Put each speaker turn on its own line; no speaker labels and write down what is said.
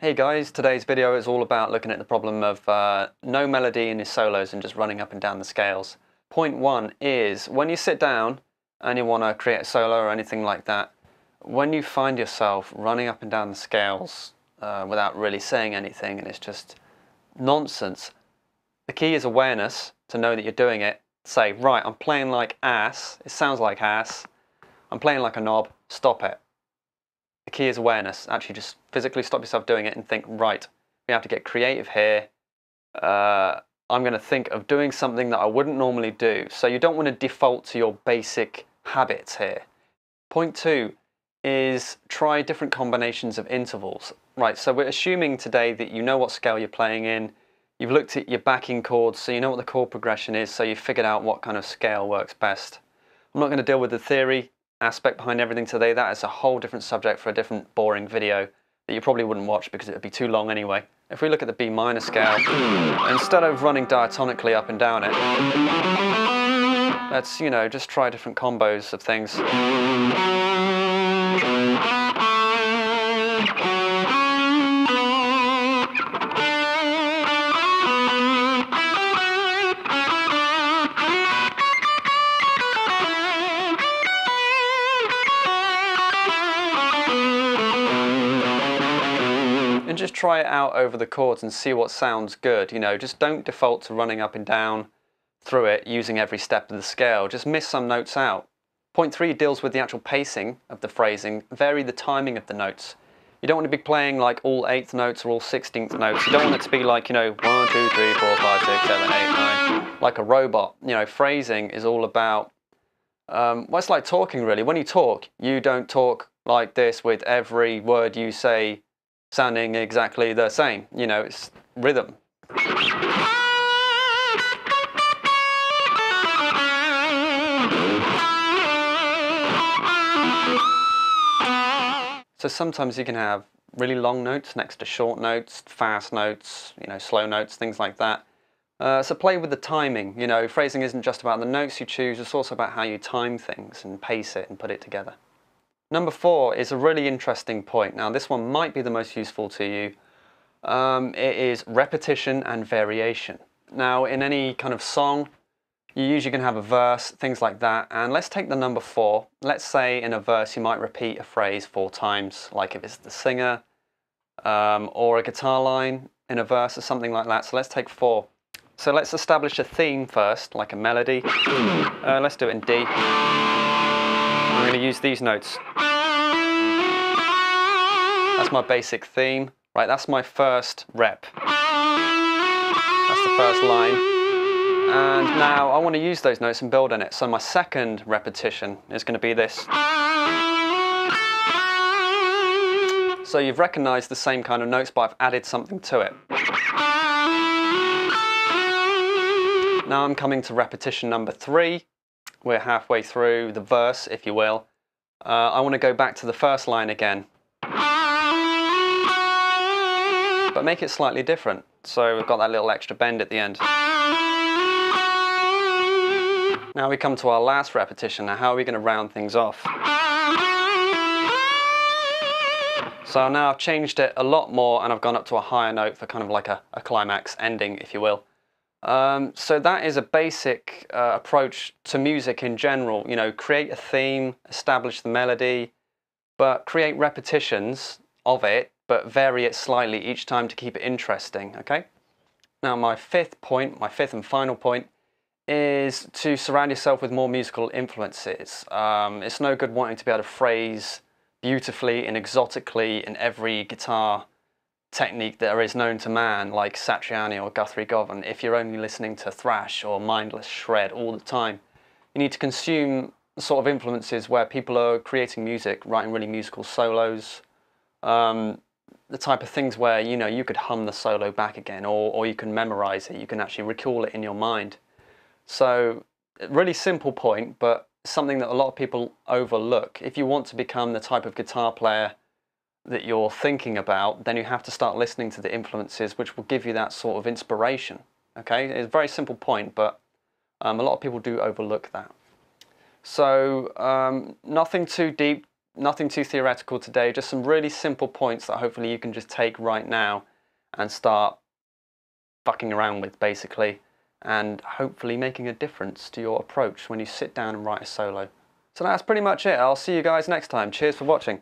Hey guys, today's video is all about looking at the problem of no melody in your solos and just running up and down the scales. Point one is, when you sit down and you want to create a solo or anything like that, when you find yourself running up and down the scales without really saying anything and it's just nonsense, the key is awareness, to know that you're doing it. Say, right, I'm playing like ass, it sounds like ass, I'm playing like a knob, stop it. The key is awareness. Actually just physically stop yourself doing it and think, right, we have to get creative here. I'm going to think of doing something that I wouldn't normally do. So you don't want to default to your basic habits here. Point two is try different combinations of intervals. Right, so we're assuming today that you know what scale you're playing in. You've looked at your backing chords, so you know what the chord progression is, so you've figured out what kind of scale works best. I'm not going to deal with the theory aspect behind everything today. That is a whole different subject for a different boring video that you probably wouldn't watch because it would be too long anyway. If we look at the B minor scale, instead of running diatonically up and down it, let's, just try different combos of things. And just try it out over the chords and see what sounds good. Just don't default to running up and down through it using every step of the scale. Just miss some notes out. Point three deals with the actual pacing of the phrasing. Vary the timing of the notes. You don't want to be playing like all 8th notes or all 16th notes. You don't want it to be like, 1, 2, 3, 4, 5, 6, 7, 8, 9, like a robot. Phrasing is all about, well, it's like talking really. When you talk, you don't talk like this with every word you say sounding exactly the same. It's rhythm. So sometimes you can have really long notes next to short notes, fast notes, slow notes, things like that. So play with the timing. Phrasing isn't just about the notes you choose, it's also about how you time things and pace it and put it together. Number four is a really interesting point. Now this one might be the most useful to you. It is repetition and variation. Now in any kind of song, you usually going to have a verse, things like that. And let's take the number 4. Let's say in a verse you might repeat a phrase 4 times, like if it's the singer, or a guitar line in a verse or something like that. So let's take 4. So let's establish a theme first, like a melody. Let's do it in D. I'm going to use these notes. That's my basic theme. Right, that's my first rep. That's the first line. And now I want to use those notes and build on it. So my second repetition is going to be this. So you've recognized the same kind of notes, but I've added something to it. Now I'm coming to repetition number 3. We're halfway through the verse, if you will. I want to go back to the first line again, but make it slightly different. So we've got that little extra bend at the end. Now we come to our last repetition. Now how are we going to round things off? So now I've changed it a lot more and I've gone up to a higher note for kind of like a climax ending, if you will. So that is a basic approach to music in general. Create a theme, establish the melody, but create repetitions of it, but vary it slightly each time to keep it interesting, okay? Now my fifth and final point, is to surround yourself with more musical influences. It's no good wanting to be able to phrase beautifully and exotically in every guitar technique that is known to man, like Satriani or Guthrie Govan, if you're only listening to thrash or mindless shred all the time. You need to consume the sort of influences where people are creating music, writing really musical solos, the type of things where you could hum the solo back again, or you can memorize it, you can actually recall it in your mind. So, really simple point, but something that a lot of people overlook. If you want to become the type of guitar player that you're thinking about, then you have to start listening to the influences which will give you that sort of inspiration. Okay, it's a very simple point, but a lot of people do overlook that. So nothing too deep, Nothing too theoretical today, just some really simple points that hopefully you can just take right now and start fucking around with, basically, and hopefully making a difference to your approach when you sit down and write a solo. So that's pretty much it. I'll see you guys next time. Cheers for watching.